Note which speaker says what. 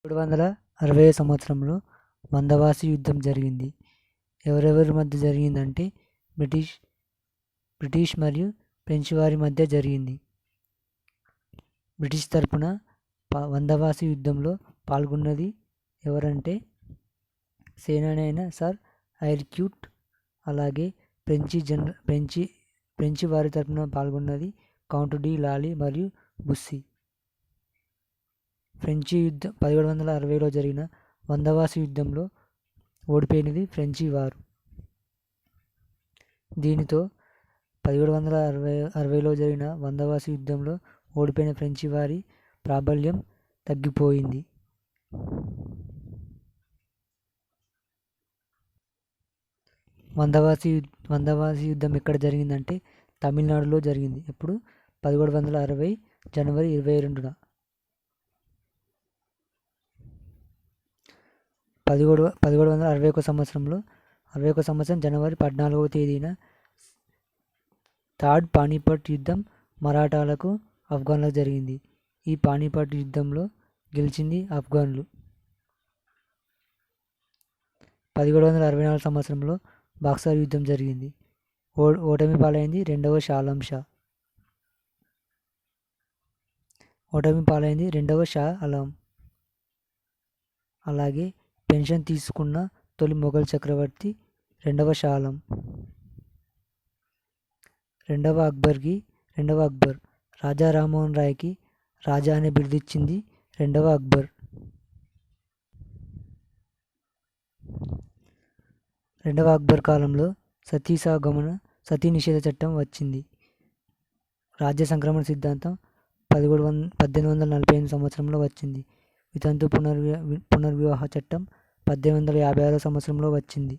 Speaker 1: 1760 సంవత్సరంలో వందవాసి యుద్ధం జరిగింది. ఎవరెవరి మధ్య జరిగిందంటే బ్రిటిష్ మరియు ఫ్రెంచ్ వారి మధ్య జరిగింది. బ్రిటిష్ తరపున వందవాసి యుద్ధంలో పాల్గొన్నది ఎవరంటే సేనాని అయిన సర్ ఐర్క్యూట్. అలాగే ఫ్రెంచి వారి తరపున పాల్గొన్నది కౌంట్ డి లాలీ మరియు బుస్సీ. ఫ్రెంచి యుద్ధం 1760లో జరిగిన వందవాసి యుద్ధంలో ఓడిపోయినది ఫ్రెంచి వారు. దీనితో 1760లో జరిగిన వందవాసి యుద్ధంలో ఓడిపోయిన ఫ్రెంచి వారి ప్రాబల్యం తగ్గిపోయింది. వందవాసి యుద్ధం ఎక్కడ జరిగిందంటే తమిళనాడులో జరిగింది. ఎప్పుడు 1760 జనవరి 22న. 1761 సంవత్సరం జనవరి 14వ తేదీన థర్డ్ పానీపట్ యుద్ధం మరాఠాలకు ఆఫ్ఘన్లకు జరిగింది. ఈ పానీపట్ యుద్ధంలో గెలిచింది ఆఫ్ఘన్లు. 1764 సంవత్సరంలో బాక్సర్ యుద్ధం జరిగింది. ఓటమి పాలైంది రెండవ షా ఆలం. అలాగే పెన్షన్ తీసుకున్న తొలి మొఘల్ చక్రవర్తి రెండవ షా ఆలం. రెండవ అక్బర్. రాజా రామ్మోహన్ రాయ్కి రాజా అనే బిరుదిచ్చింది రెండవ అక్బర్. రెండవ అక్బర్ కాలంలో సతీ నిషేధ చట్టం వచ్చింది. రాజ్య సంక్రమణ సిద్ధాంతం 1845 సంవత్సరంలో వచ్చింది. వితంతు పునర్వివాహ చట్టం 1856 సంవత్సరంలో వచ్చింది.